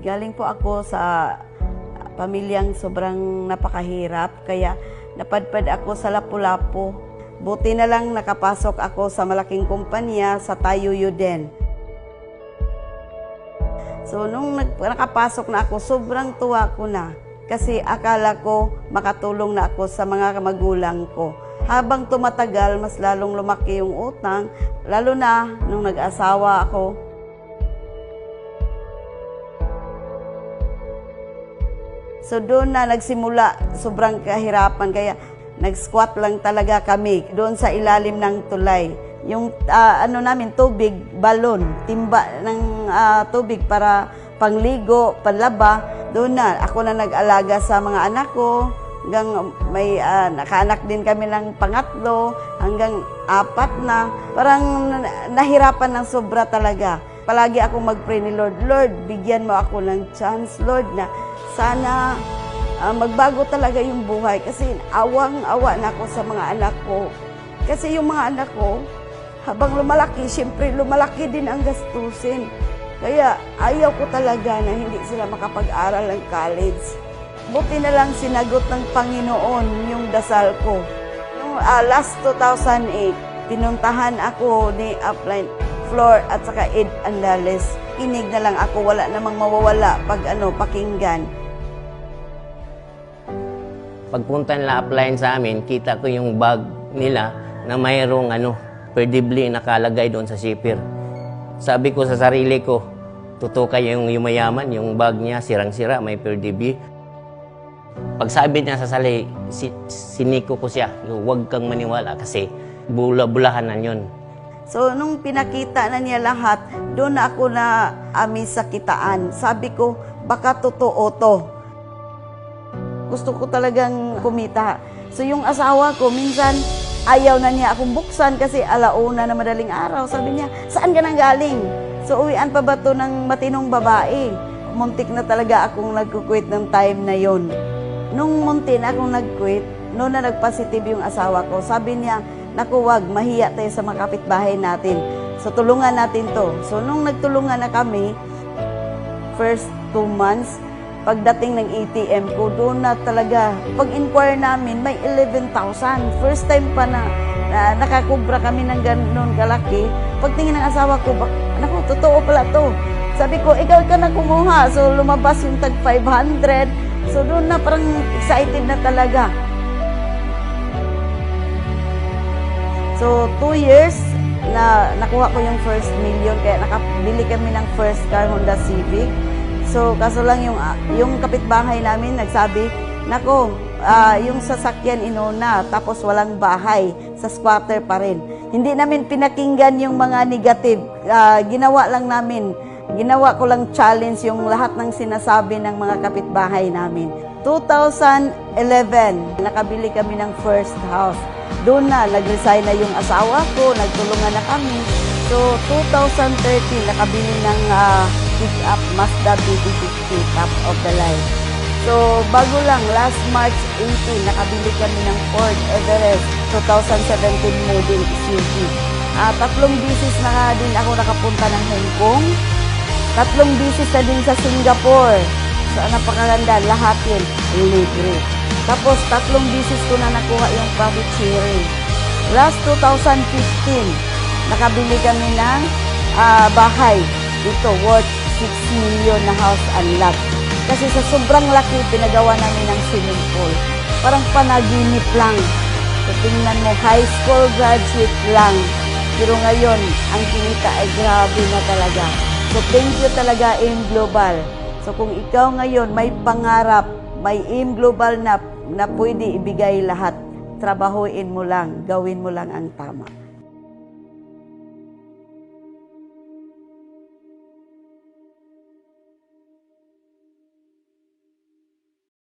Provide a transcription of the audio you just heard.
Galing po ako sa pamilyang sobrang napakahirap, kaya napadpad ako sa Lapu-Lapu. Buti na lang nakapasok ako sa malaking kumpanya sa Tayuyo din. So nung nakapasok na ako, sobrang tuwa ko na. Kasi akala ko makatulong na ako sa mga magulang ko. Habang tumatagal, mas lalong lumaki yung utang, lalo na nung nag-asawa ako. So doon na nagsimula, sobrang kahirapan, kaya nag-squat lang talaga kami doon sa ilalim ng tulay. Yung namin, tubig, balon, timba ng tubig para pangligo, panlaba. Doon na, ako na nag-alaga sa mga anak ko. Hanggang may nakaanak din kami ng pangatlo, hanggang 4 na. Parang nahirapan ng sobra talaga. Palagi akong mag-pray ni Lord, Lord, bigyan mo ako ng chance, Lord, na sana magbago talaga yung buhay. Kasi awang-awa na ako sa mga anak ko. Kasi yung mga anak ko, habang lumalaki, siyempre lumalaki din ang gastusin. Kaya ayaw ko talaga na hindi sila makapag-aral ng college. Buti na lang sinagot ng Panginoon yung dasal ko. Noong last 2008, pinuntahan ako ni Upline Flor at saka Ed Andales. Kinig na lang ako, wala namang mawawala pag pakinggan. Pagpunta nila upline sa amin, kita ko yung bag nila na mayroong perdibli nakalagay doon sa zipper. Sabi ko sa sarili ko, totoo kaya yung yumayaman, yung bag niya sirang-sira, may perdibli. Pagsabi niya sa sali, siniko ko siya, huwag kang maniwala kasi bula-bulahan na yun. So, nung pinakita na niya lahat, doon na ako na amis sa kitaan. Sabi ko, baka totoo to. Gusto ko talagang kumita. So, yung asawa ko, minsan, ayaw na niya akong buksan kasi alauna na madaling araw. Sabi niya, saan ka nang galing? So, uwian pa ba to ng matinong babae? Muntik na talaga akong nag-quit ng time na yon. Nung munti na akong nag-quit, noon na nag-positive yung asawa ko, sabi niya, naku, wag, mahiya tayo sa mga kapitbahay natin. So, tulungan natin to. So, nung nagtulungan na kami, first 2 months, pagdating ng ATM ko, doon na talaga, pag-inquire namin, may 11,000. First time pa na nakakubra kami ng gano'n kalaki. Pagtingin ng asawa ko, naku, totoo pala to. Sabi ko, ikaw ka na kumuha. So, lumabas yung tag 500. So, doon na parang excited na talaga. So, 2 years na nakuha ko yung first million, kaya nakabili kami ng first car, Honda Civic. So, kaso lang yung kapitbahay namin nagsabi, nako, yung sasakyan inuna, tapos walang bahay, sa squatter pa rin. Hindi namin pinakinggan yung mga negative. Ginawa ko lang challenge yung lahat ng sinasabi ng mga kapitbahay namin. 2011, nakabili kami ng first house. Doon na, nag-resign na yung asawa ko, nagtulungan na kami. So, 2013, nakabili ng pick-up Mazda BT50, top of the line. So, bago lang, last March 18, nakabili kami ng Ford Everest 2017 model SUV. 3 bisis na din ako nakapunta ng Hong Kong. 3 bisis na din sa Singapore. So, napakaganda, lahat yun, libre. Tapos, 3 bisis ko na nakuha yung profit sharing. Last 2015, nakabili kami ng bahay. Ito, worth 6 million na house and lot. Kasi sa sobrang laki, pinagawa namin ng swimming pool. Parang panaginip lang. So, tingnan mo, high school graduate lang. Pero ngayon, ang kinita ay grabe na talaga. So, thank you talaga, AIM Global. So, kung ikaw ngayon may pangarap, may AIM Global na pwede ibigay lahat, trabahuin mo lang, gawin mo lang ang tama.